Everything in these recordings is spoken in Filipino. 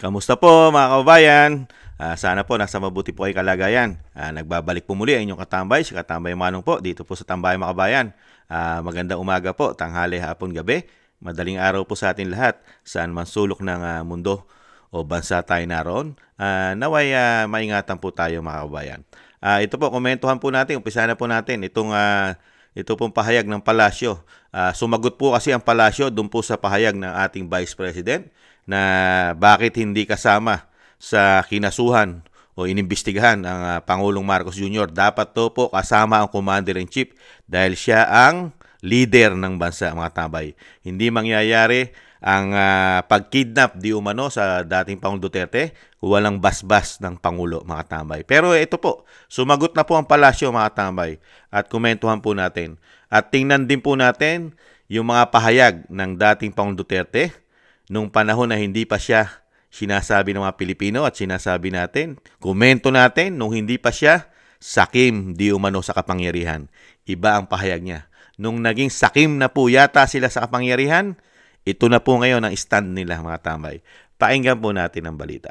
Kamusta po mga kababayan? Sana po nasa mabuti po ay kalagayan. Nagbabalik po muli ang inyong katambay, si Katambay Manong po dito po sa Tambay mga kababayan. Magandang umaga po, tanghali, hapon, gabi. Madaling araw po sa atin lahat, saan man sulok ng mundo o bansa tayo naroon. Naway maingatan po tayo mga kababayan. Ito po, komentuhan po natin, umpisa na po natin ito pong pahayag ng palasyo. Sumagot po kasi ang palasyo doon po sa pahayag ng ating Vice President na bakit hindi kasama sa kinasuhan o inimbestigahan ang Pangulong Marcos Jr. Dapat to po kasama ang Commander-in-Chief dahil siya ang leader ng bansa, mga tambay. Hindi mangyayari ang pagkidnap di umano sa dating Pangulong Duterte kung walang basbas ng Pangulo, mga tambay. Pero ito po, sumagot na po ang palasyo, mga tambay, at komentuhan po natin. At tingnan din po natin yung mga pahayag ng dating Pangulong Duterte nung panahon na hindi pa siya sinasabi ng mga Pilipino at sinasabi natin, komento natin nung hindi pa siya sakim di umano sa kapangyarihan. Iba ang pahayag niya. Nung naging sakim na po yata sila sa kapangyarihan, ito na po ngayon ang stand nila, mga tambay. Pakinggan po natin ang balita.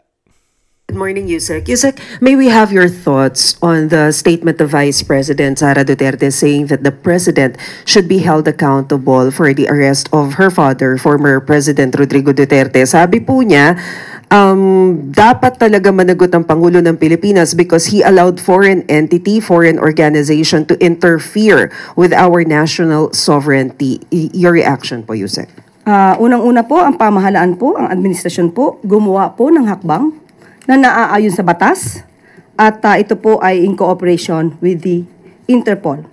Good morning, Yusek. Yusek, may we have your thoughts on the statement of Vice President Sara Duterte saying that the President should be held accountable for the arrest of her father, former President Rodrigo Duterte. Sabi po niya, dapat talaga managot ang Pangulo ng Pilipinas because he allowed foreign entity, foreign organization to interfere with our national sovereignty. Your reaction po, Yusek? Unang-una po, ang pamahalaan po, ang administrasyon po, gumawa po ng hakbang na naaayon sa batas at ito po ay in cooperation with the Interpol.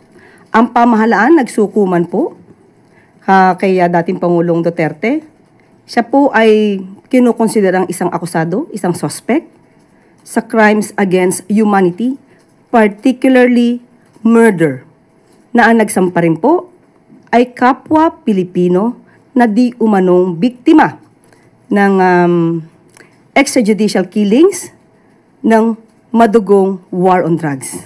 Ang pamahalaan nagsukuman po kay dating Pangulong Duterte. Siya po ay kinukonsiderang isang akusado, isang suspect sa crimes against humanity, particularly murder, na ang nagsampa rin po ay kapwa Pilipino na di umanong biktima ng extrajudicial killings ng madugong war on drugs.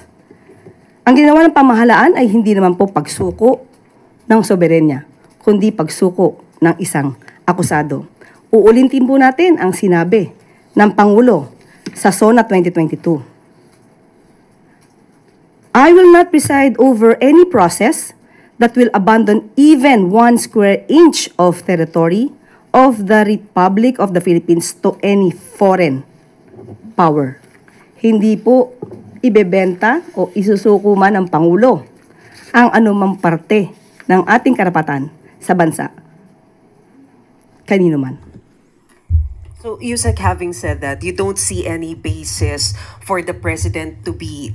Ang ginawa ng pamahalaan ay hindi naman po pagsuko ng soberenya, kundi pagsuko ng isang akusado. Uulitin po natin ang sinabi ng Pangulo sa SONA 2022. I will not preside over any process that will abandon even 1 square inch of territory of the Republic of the Philippines to any foreign power. Hindi po ibebenta o isusuko man ng Pangulo ang anumang parte ng ating karapatan sa bansa. Kanino man. So, Yusek, having said that, you don't see any basis for the President to be,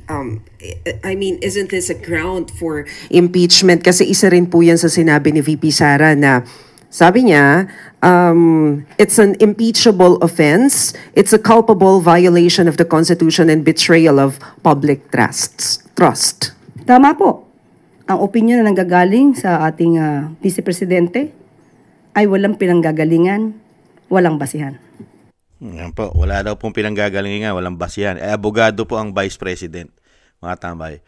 isn't this a ground for impeachment? Kasi isa rin po yan sa sinabi ni VP Sara na sabi niya, it's an impeachable offense. It's a culpable violation of the Constitution and betrayal of public trust. Tama po. Ang opinion na nanggagaling sa ating Vice Presidente ay walang pinanggagalingan, walang basihan. Yan po, wala daw pong pinanggagalingan, walang basihan. Abogado po ang Vice President, mga tambay.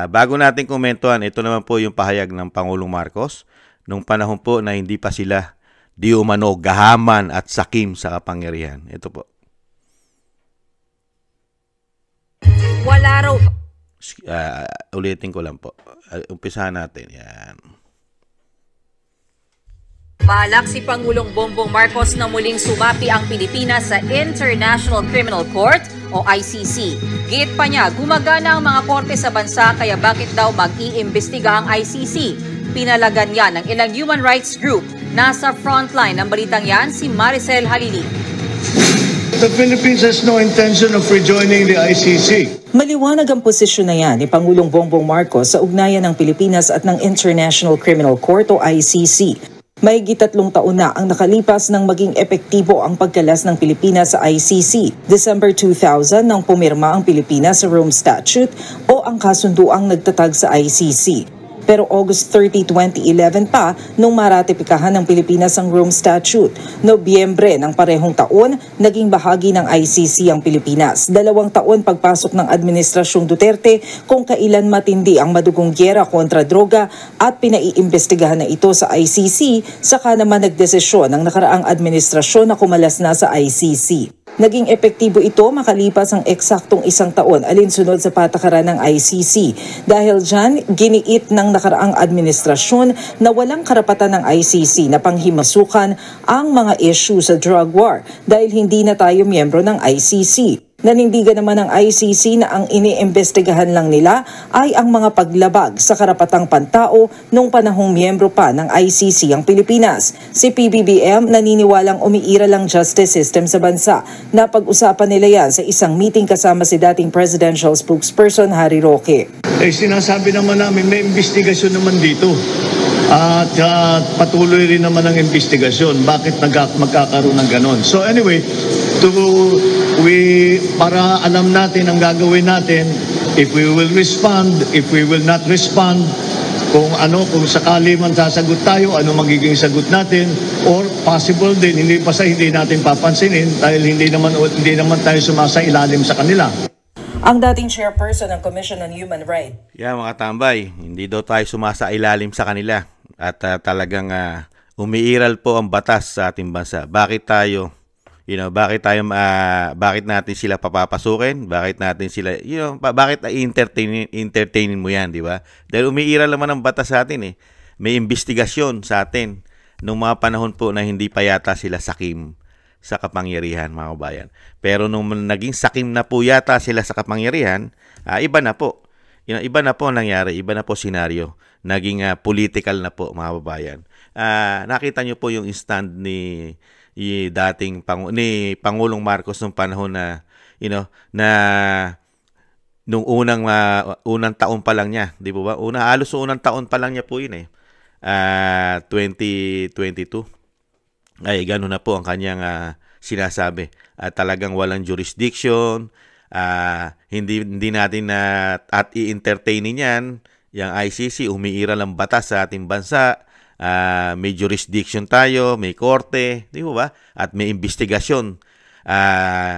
Bago natin komentuhan, ito naman po yung pahayag ng Pangulong Marcos nung panahon po na hindi pa sila di umano gahaman at sakim sa kapangyarihan. Ito po. Wala raw. Ulitin ko lang po. Umpisahan natin. Yan. Balak si Pangulong Bongbong Marcos na muling sumapi ang Pilipinas sa International Criminal Court o ICC. Git pa niya, gumagana ang mga korte sa bansa kaya bakit daw mag-iimbestiga ang ICC? Pinalagan niya ng ilang human rights group. Nasa frontline ng balitang yan si Maricel Halili. The Philippines has no intention of rejoining the ICC. Maliwanag ang posisyon na yan ni Pangulong Bongbong Marcos sa ugnayan ng Pilipinas at ng International Criminal Court o ICC. Mahigit 3 taon na ang nakalipas nang maging epektibo ang pagkalas ng Pilipinas sa ICC. December 2000 nang pumirma ang Pilipinas sa Rome Statute o ang kasunduang nagtatag sa ICC. Pero August 30, 2011 pa nung maratipikahan ng Pilipinas ang Rome Statute. Nobyembre ng parehong taon, naging bahagi ng ICC ang Pilipinas. 2 taon pagpasok ng Administrasyong Duterte kung kailan matindi ang madugong gyera kontra droga at pinaiimbestigahan na ito sa ICC, saka naman nagdesisyon ng nakaraang administrasyon na kumalas na sa ICC. Naging epektibo ito makalipas ang eksaktong 1 taon alinsunod sa patakaran ng ICC. Dahil dyan, giniit ng nakaraang administrasyon na walang karapatan ng ICC na panghimasukan ang mga issue sa drug war dahil hindi na tayo miyembro ng ICC. Nanindigan naman ng ICC na ang iniimbestigahan lang nila ay ang mga paglabag sa karapatang pantao nung panahong miyembro pa ng ICC ang Pilipinas. Si PBBM naniniwalang umiiral ang justice system sa bansa. Napag-usapan nila yan sa isang meeting kasama si dating presidential spokesperson Harry Roque. Sinasabi naman namin may investigasyon naman dito. At patuloy rin naman ang investigasyon. Bakit magkakaroon ng ganon? So anyway, para alam natin ang gagawin natin, if we will respond, if we will not respond, kung sakali man sasagot tayo, ano magiging sagot natin, or possible din, hindi natin papansinin dahil hindi naman tayo sumasailalim sa kanila. Ang dating chairperson ng Commission on Human Rights. Mga tambay, hindi daw tayo sumasailalim sa kanila at talagang umiiral po ang batas sa ating bansa. Bakit natin sila papapasukin? Bakit natin sila, bakit entertainin mo yan, di ba? Dahil umiiral naman ang batas sa atin eh. May investigasyon sa atin nung mga panahon po na hindi pa yata sila sakim sa kapangyarihan, mga kabayan. Pero nung naging sakim na po yata sila sa kapangyarihan, iba na po. Iba na po nangyari, iba na po senaryo. Naging political na po, mga kabayan. Nakita nyo po yung stand ni Pangulong Marcos nung panahon na nung unang taon pa lang niya, di ba? Halos unang taon pa lang niya po yun 2022. Ay gano'n na po ang kanyang sinasabi. Talagang walang jurisdiction, hindi natin at i-entertainin yan. Yung ICC, umiiral ang batas sa ating bansa. May jurisdiction tayo, may korte, di ba? At may investigasyon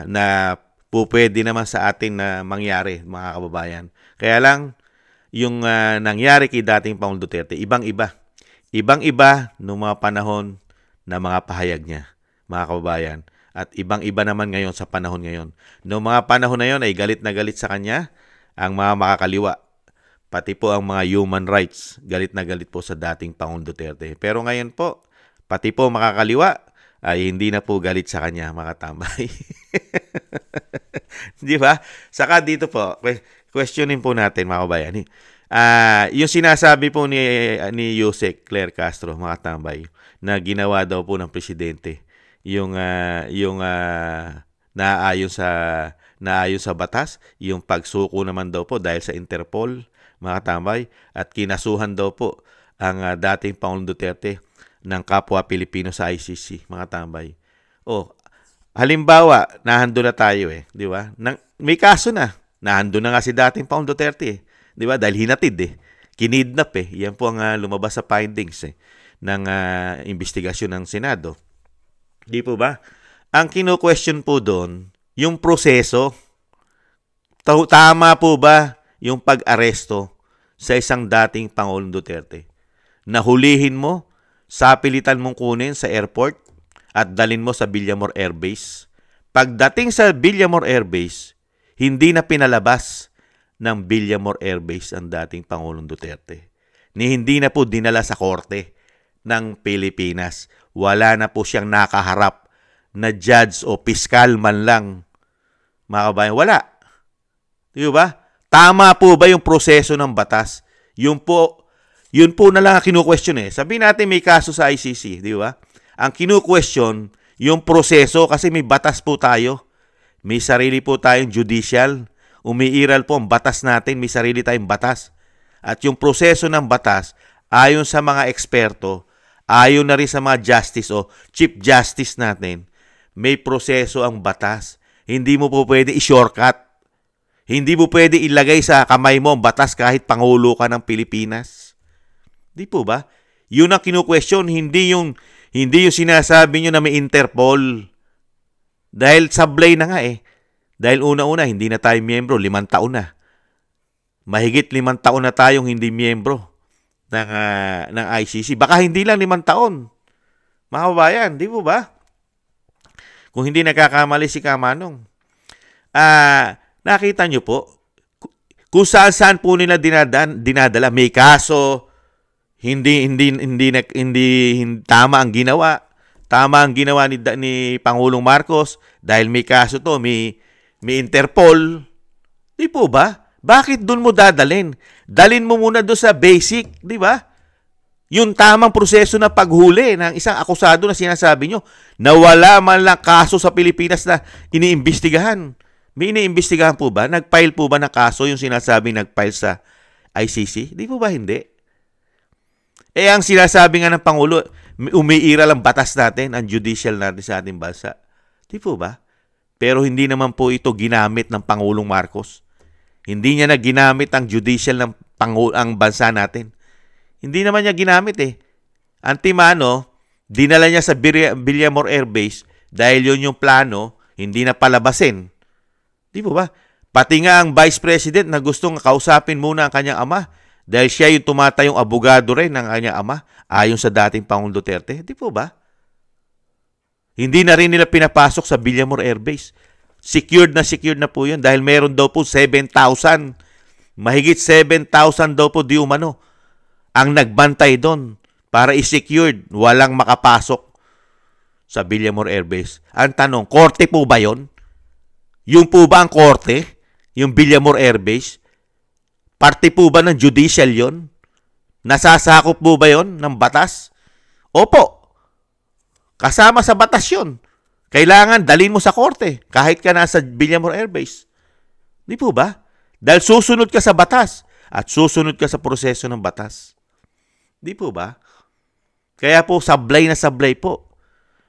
na pwede naman sa atin na mangyari, mga kababayan. Kaya lang, yung nangyari kay dating Pangulong Duterte, ibang-iba. Ibang-iba noong mga panahon na mga pahayag niya, mga kababayan. At ibang-iba naman ngayon sa panahon ngayon. Noong mga panahon na yon ay galit na galit sa kanya ang mga makakaliwa. Pati po ang mga human rights, galit na galit po sa dating Pangulong Duterte. Pero ngayon po, pati po makakaliwa ay hindi na po galit sa kanya, mga tambay. Di ba? Saka dito po, questionin po natin, mga kabayan. Yung sinasabi po ni Yusek Claire Castro, mga tambay, na ginawa daw po ng presidente, yung naayon sa batas, yung pagsuko naman daw po dahil sa Interpol, mga tambay, at kinasuhan daw po ang dating Pangulong Duterte ng kapwa Pilipino sa ICC, mga tambay. Halimbawa, nahando na tayo di ba? May kaso na. Nahando na nga si dating Pangulong Duterte, di ba? Dahil hinatid kinidnap Yan po ang lumabas sa findings ng investigasyon ng Senado. Di po ba? Ang kino-question po doon, yung proseso, tama po ba yung pag-aresto sa isang dating Pangulong Duterte? Nahulihin mo, sapilitan mong kunin sa airport at dalin mo sa Villamor Air Base. Pagdating sa Villamor Air Base, hindi na pinalabas ng Villamor Air Base ang dating Pangulong Duterte. Hindi na po dinala sa korte ng Pilipinas. Wala na po siyang nakaharap na judge o piskal man lang. Mga kabayan, wala. Di ba? Tama po ba yung proseso ng batas? Yun po na lang ang kinu-question Sabihin natin may kaso sa ICC, di ba? Ang kinu-question, yung proseso, kasi may batas po tayo. May sarili po tayong judicial. Umiiral po ang batas natin, may sarili tayong batas. At yung proseso ng batas, ayon sa mga eksperto, ayon na rin sa mga justice o chief justice natin, may proseso ang batas. Hindi mo po pwede i-shortcut. Hindi mo pwede ilagay sa kamay mo ang batas kahit Pangulo ka ng Pilipinas. Di po ba? Yun ang kinu-question, hindi yung sinasabi nyo na may Interpol. Dahil sablay na nga Dahil una-una, hindi na tayo miyembro, 5 taon na. Mahigit 5 taon na tayong hindi miyembro ng ICC. Baka hindi lang 5 taon. Mga kabayan, di po ba? Kung hindi nagkakamali si Kamanong. Nakita nyo po, kung saan po nila dinadala, may kaso, hindi tama ang ginawa. Tama ang ginawa ni Pangulong Marcos dahil may kaso to, may Interpol. Di po ba? Bakit doon mo dadalhin? Dalin mo muna doon sa basic, di ba? Yung tamang proseso na paghuli ng isang akusado na sinasabi nyo na wala man lang kaso sa Pilipinas na iniimbestigahan. May iniimbestigahan po ba? Nag-file po ba ng kaso yung sinasabi nag-file sa ICC? Di po ba hindi? Ang sinasabi nga ng Pangulo, umiiral ang batas natin, ang judicial natin sa ating bansa. Di po ba? Pero hindi naman po ito ginamit ng Pangulong Marcos. Hindi niya na ginamit ang judicial ng ang bansa natin. Hindi naman niya ginamit eh. Antimano, dinala niya sa Villamor Air Base dahil yun yung plano, hindi na palabasin. Di po ba? Pati nga ang Vice President na gustong kausapin muna ang kanyang ama dahil siya yung tumatayong abogado rin ng kanyang ama ayon sa dating Pangulong Duterte. Di po ba? Hindi na rin nila pinapasok sa Villamor Air Base. Secured na po yun dahil meron daw po 7,000. Mahigit 7,000 daw po di umano ang nagbantay doon para i-secured. Walang makapasok sa Villamor Air Base. Ang tanong, korte po ba yun? Yung po ba ang korte? Yung Villamor Air Base? Parte po ba ng judicial yon? Nasasakop po ba yon ng batas? Opo. Kasama sa batas yon. Kailangan dalhin mo sa korte kahit ka nasa Villamor Air Base. Di po ba? Dahil susunod ka sa batas at susunod ka sa proseso ng batas. Di po ba? Kaya po sablay na sablay po.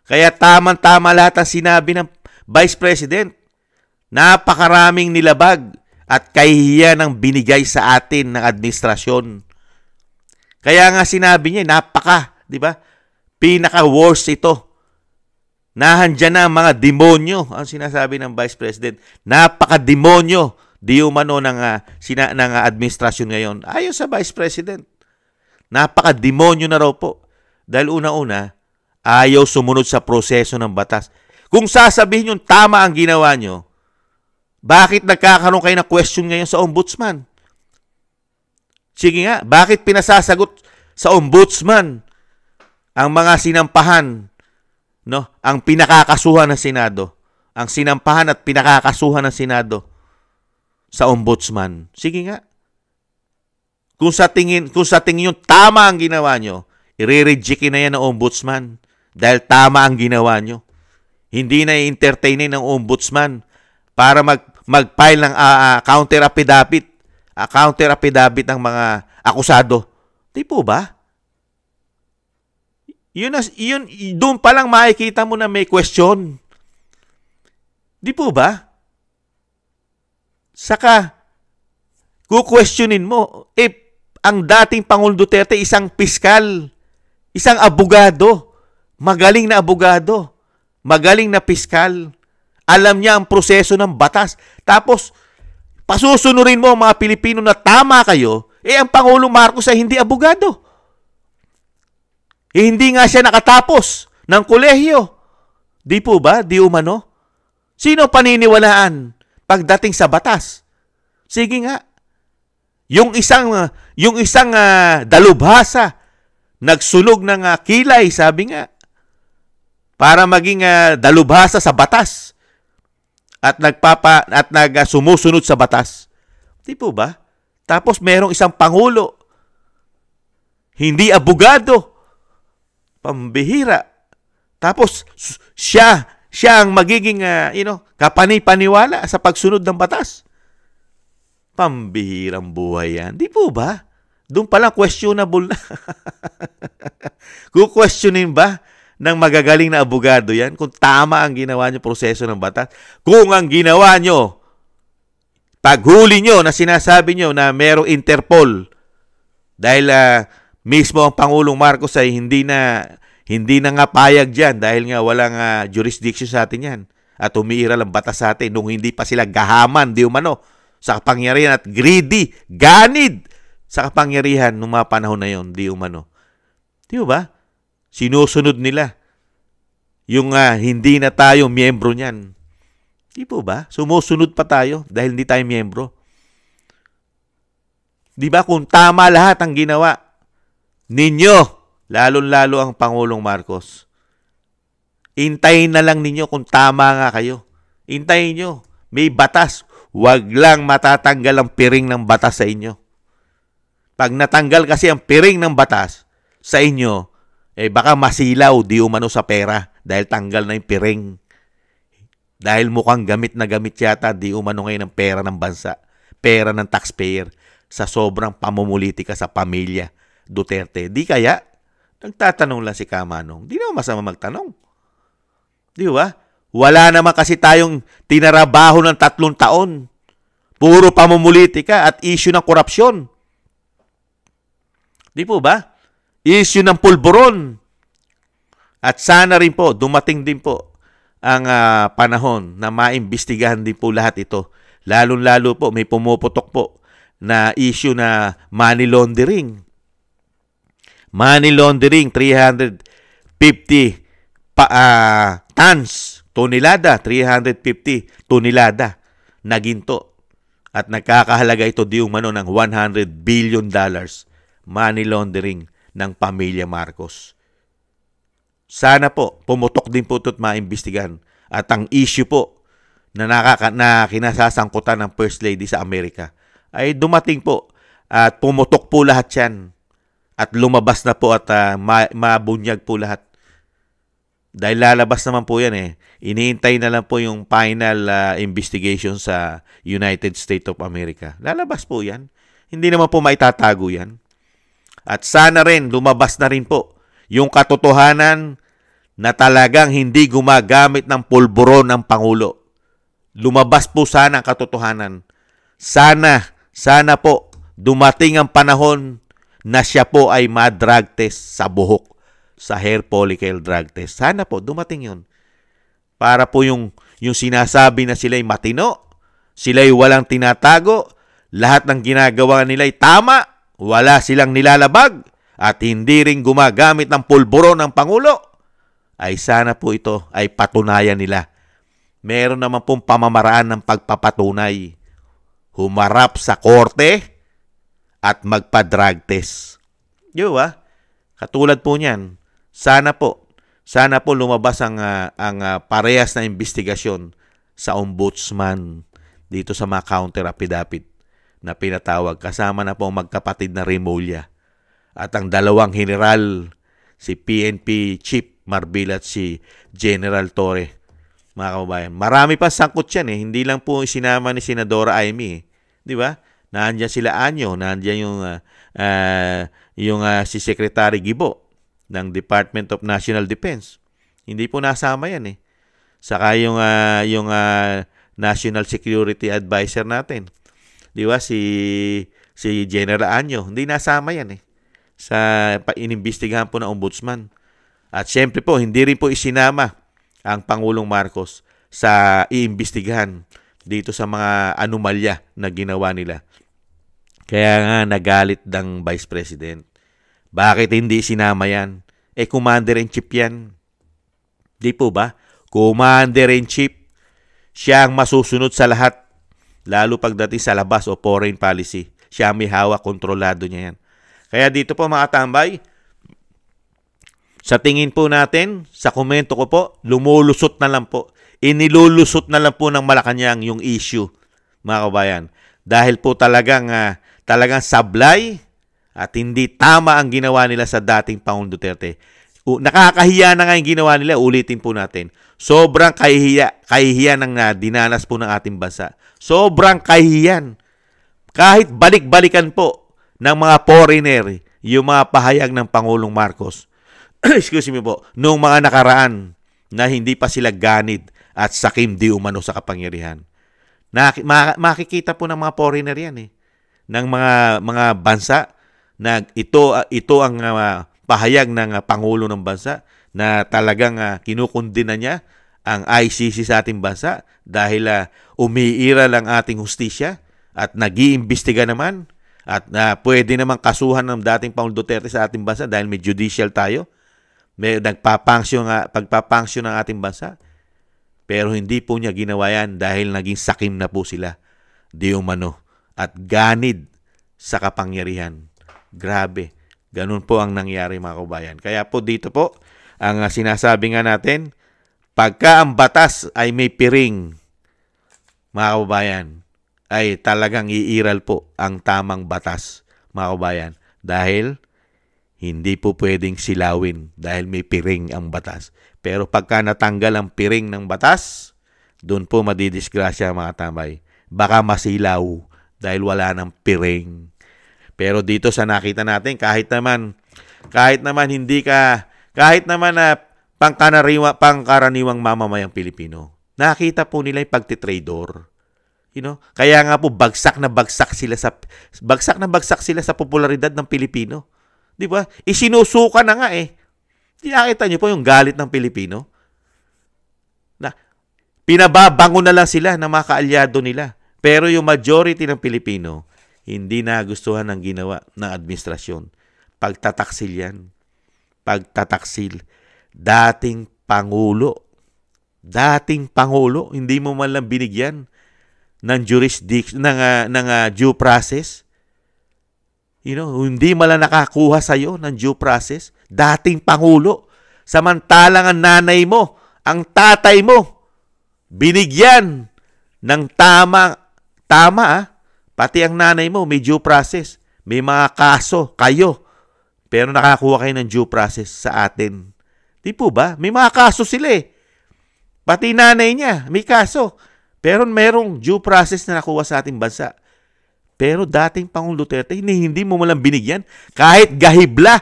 Kaya tamang-tama lahat ang sinabi ng Vice President. Napakaraming nilabag at kahihiyan ang binigay sa atin ng administrasyon. Kaya nga sinabi niya, di ba? Pinaka-worst ito. Nahandyan na ang mga demonyo, ang sinasabi ng Vice President. Napaka-demonyo, di umano ng administrasyon ngayon. Ayon sa Vice President. Napaka-demonyo na raw po. Dahil una-una, ayaw sumunod sa proseso ng batas. Kung sasabihin yung tama ang ginawa nyo, bakit nagkakaroon kayo ng question ngayon sa ombudsman? Sige nga, bakit pinasasagot sa ombudsman ang mga sinampahan, no? Ang pinakakasuhan ng Senado, ang sinampahan at pinakakasuhan ng Senado sa ombudsman. Sige nga. Kung sa tingin yung tama ang ginawa nyo, i-rejectin na yan ng ombudsman dahil tama ang ginawa nyo. Hindi na i-entertainin ng ombudsman para mag-file ng counter affidavit ng mga akusado. Di po ba? Doon pa lang makikita mo na may question. Di po ba? Saka, kukwestiyonin mo, ang dating Pangulong Duterte, isang piskal, isang abogado, magaling na abogado, magaling na piskal, alam niya ang proseso ng batas. Tapos, pasusunurin mo ang mga Pilipino na tama kayo, ang Pangulong Marcos ay hindi abogado. Hindi nga siya nakatapos ng kolehiyo. Di po ba? Di umano? Sino paniniwalaan pagdating sa batas? Sige nga. Yung isang dalubhasa, nagsunog ng kilay, sabi nga, para maging dalubhasa sa batas. At sumusunod sa batas. Di po ba? Tapos merong isang pangulo, hindi abogado, pambihira. Tapos siya ang magiging kapani-paniwala sa pagsunod ng batas. Pambihirang buhay yan. Di po ba? Doon palang questionable na. Kukwestiyonin ba ng magagaling na abogado yan kung tama ang ginawa nyo proseso ng batas? Kung ang ginawa nyo, paghuli nyo na sinasabi nyo na merong Interpol dahil mismo ang Pangulong Marcos ay hindi na nga payag dyan dahil nga walang jurisdiction sa atin yan at umiiral ang batas sa atin nung hindi pa sila gahaman, di umano, sa kapangyarihan at greedy, ganid sa kapangyarihan nung mga panahon na yon, di umano. Di ba? Sinusunod nila yung hindi na tayo miyembro niyan. Di po ba? Sumusunod pa tayo dahil hindi tayo miyembro. Di ba kung tama lahat ang ginawa ninyo, lalo-lalo ang Pangulong Marcos, intayin na lang ninyo kung tama nga kayo. Intayin nyo. May batas. Huwag lang matatanggal ang piring ng batas sa inyo. Pag natanggal kasi ang piring ng batas sa inyo, baka masilaw di umano sa pera dahil tanggal na yung piring. Dahil mukhang gamit na gamit yata di umano ngayon ng pera ng bansa, pera ng taxpayer sa sobrang pamumulitika sa pamilya Duterte. Di kaya, nagtatanong lang si Kamanong. Di naman masama magtanong. Di ba? Wala naman kasi tayong tinarabaho ng 3 taon. Puro pamumulitika at issue ng korupsyon. Di po ba? Issue ng pulburon. At sana rin po, dumating din po ang panahon na maimbestigahan din po lahat ito. Lalo-lalo po, may pumuputok po na issue na money laundering. Money laundering, 350 tons, tonelada, 350 tonelada na ginto. At nagkakahalaga ito di umano ng $100 billion money laundering ng pamilya Marcos. Sana po, pumutok din po ito at maimbestigahan. At ang issue po na kinasasangkutan ng First Lady sa Amerika ay dumating po at pumutok po lahat yan. At lumabas na po at mabunyag po lahat. Dahil lalabas naman po yan Iniintay na lang po yung final investigation sa United States of America. Lalabas po yan. Hindi naman po maitatago yan. At sana rin, lumabas na rin po yung katotohanan na talagang hindi gumagamit ng pulburon ng Pangulo. Lumabas po sana ang katotohanan. Sana po dumating ang panahon na siya po ay ma-drug test sa buhok, sa hair follicle drug test. Sana po dumating yun. Para po yung sinasabi na sila'y matino, sila'y walang tinatago, lahat ng ginagawa nila'y tama, wala silang nilalabag, at hindi rin gumagamit ng pulburon ng Pangulo, ay sana po ito ay patunayan nila. Meron naman pong pamamaraan ng pagpapatunay. Humarap sa korte at magpa-drug test. Di ba? Katulad po niyan, sana po lumabas ang parehas na investigasyon sa ombudsman dito sa mga counter affidavit na pinatawag. Kasama na po ang magkapatid na Remulla at ang dalawang general, si PNP Chief Marbil at si General Torre. Mga kababayan, marami pa sangkot yan Hindi lang po sinama ni Senadora Amy Di ba? Nandiyan sila Anyo, nandiyan yung si Secretary Gibo ng Department of National Defense. Hindi po nasama yan Saka yung National Security Advisor natin. Di ba? Si General Anyo. Hindi nasama yan sa inimbestigahan po ng ombudsman. At syempre po, hindi rin po isinama ang Pangulong Marcos sa iimbestigahan dito sa mga anomalya na ginawa nila. Kaya nga nagalit ng Vice President. Bakit hindi sinama yan? Commander-in-Chief yan. Di po ba? Commander-in-Chief. Siya ang masusunod sa lahat. Lalo pagdating sa labas o foreign policy. Siya may hawak, kontrolado niya yan. Kaya dito po mga tambay, sa tingin po natin, sa komento ko po, lumulusot na lang po. Inilulusot na lang po ng Malacanang yung issue, mga kabayan. Dahil po talagang sablay at hindi tama ang ginawa nila sa dating Pangulong Duterte. Nakakahiya na nga yung ginawa nila, ulitin po natin. Sobrang kahihiya ng dinanas po ng ating bansa. Sobrang kahihiyan. Kahit balik-balikan po ng mga foreigner, yung mga pahayag ng Pangulong Marcos, excuse me po, noong mga nakaraan na hindi pa sila ganid at sakim di umano sa kapangyarihan. Makikita po ng mga foreigner yan ng mga bansa na ito ang pahayag ng Pangulo ng bansa na talagang kinukundina niya ang ICC sa ating bansa dahil umiiral ang ating hustisya at nag-iimbestiga naman at pwede naman kasuhan ng dating Pangulong Duterte sa ating bansa dahil may judicial tayo. May pagpapangsyon ng ating bansa. Pero hindi po niya ginawa yan dahil naging sakim na po sila. Di umano. At ganid sa kapangyarihan. Grabe. Ganun po ang nangyari mga kabayan. Kaya po dito po, ang sinasabi nga natin, pagka ang batas ay may piring, mga kababayan, ay talagang iiral po ang tamang batas, mga kababayan. Dahil hindi po pwedeng silawin dahil may piring ang batas. Pero pagka natanggal ang piring ng batas, doon po madidisgrasya mga tambay. Baka masilaw dahil wala ng piring. Pero dito sa nakita natin, kahit naman na pangkaraniwang mamamayang Pilipino, nakita po nila yung pagtitrador. Kaya nga po bagsak na bagsak sila sa popularidad ng Pilipino. 'Di ba? Isinusuka na nga eh. Nakita niyo po yung galit ng Pilipino. Na pinababango na lang sila ng mga kaalyado nila. Pero yung majority ng Pilipino, hindi nagustuhan ng ginawa ng administrasyon. Pagtataksil yan. Pagtataksil. Dating Pangulo, hindi mo man lang binigyan ng jurisdiction, ng due process. Hindi man lang nakakuha sa'yo ng due process. Dating Pangulo. Samantalang ang nanay mo, ang tatay mo, binigyan ng tama, pati ang nanay mo, may due process. May mga kaso, kayo. Pero nakakuha kayo ng due process sa atin. Di po ba? May mga kaso sila eh. Pati nanay niya, may kaso. Pero merong due process na nakuha sa ating bansa. Pero dating Pangulong Duterte, hindi mo malang binigyan. Kahit gahibla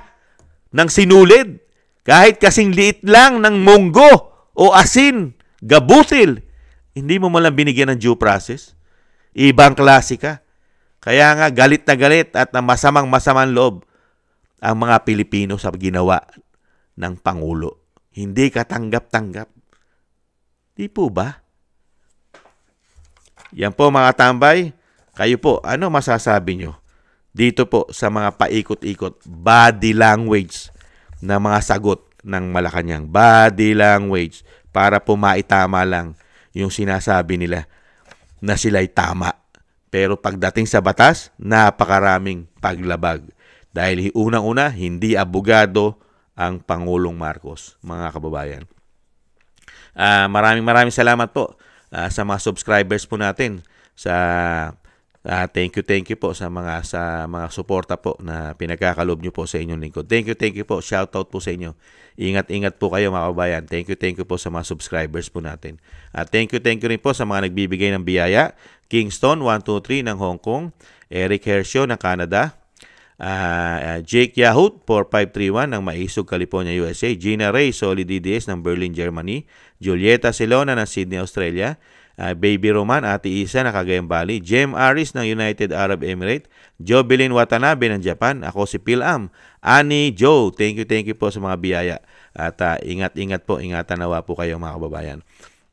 ng sinulid, kahit kasing liit lang ng munggo o asin, gabutil, hindi mo malang binigyan ng due process. Ibang klase ka. Kaya nga galit na galit at masamang loob ang mga Pilipino sa ginawa ng Pangulo. Hindi ka tanggap-tanggap. Di po ba? Yan po mga tambay. Kayo po, ano masasabi nyo dito po sa mga paikot-ikot body language na mga sagot ng Malacanang? Body language para po maitama lang yung sinasabi nila na sila'y tama. Pero pagdating sa batas, napakaraming paglabag. Dahil unang-una, hindi abogado ang Pangulong Marcos, mga kababayan. Maraming salamat po sa mga subscribers po natin. Thank you po sa mga suporta po na pinagkakalob nyo po sa inyong lingkod. Thank you po. Shout out po sa inyo. Ingat po kayo mga kababayan. Thank you po sa mga subscribers po natin. Thank you rin po sa mga nagbibigay ng biyaya. Kingston 123 ng Hong Kong, Eric Hershio ng Canada, Jake Yahut 4531 ng Maisog, California, USA, Gina Ray Solid DDS ng Berlin, Germany, Julieta Silona ng Sydney, Australia, Baby Roman, Ate Isa ng Cagayan Valley, Jem Aris ng United Arab Emirates, Jovelyn Watanabe ng Japan, ako si Pilam, Annie Joe, thank you po sa mga biyaya. At ingat po, ingatan nawa po kayo mga kababayan.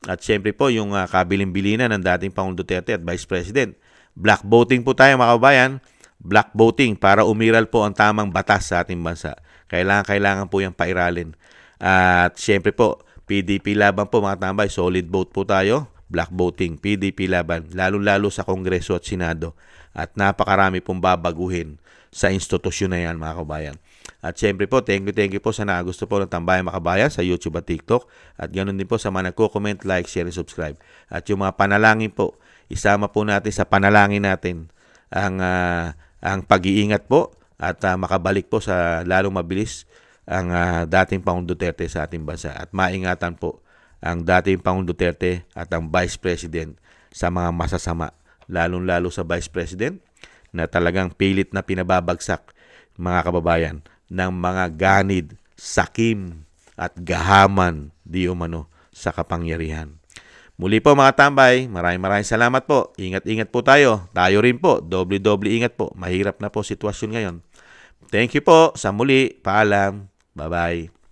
At syempre po yung kabilin-bilinan ng dating Pangulong Duterte at Vice President. Black voting po tayo mga kababayan. Black voting para umiral po ang tamang batas sa ating bansa. Kailangan po yung pairalin. At syempre po, PDP laban po mga tambay. Solid vote po tayo. Black voting, PDP laban. Lalo-lalo sa Kongreso at Senado. At napakarami pong babaguhin sa institusyon na yan mga kababayan. At syempre po, thank you po sa gusto po ng Tambayan Makabayan sa YouTube at TikTok. At ganoon din po sa mga nagko-comment, like, share, and subscribe. At yung mga panalangin po, isama po natin sa panalangin natin ang pag-iingat po at makabalik po sa lalong mabilis ang dating Pangulong Duterte sa ating bansa. At maingatan po ang dating Pangulong Duterte at ang Vice President sa mga masasama. Lalong-lalo sa Vice President na talagang pilit na pinababagsak mga kababayan ng mga ganid, sakim at gahaman di umano sa kapangyarihan. Muli po mga tambay, maraming salamat po. Ingat po tayo. Tayo rin po. Doble ingat po. Mahirap na po sitwasyon ngayon. Thank you po. Sa muli. Paalam. Bye-bye.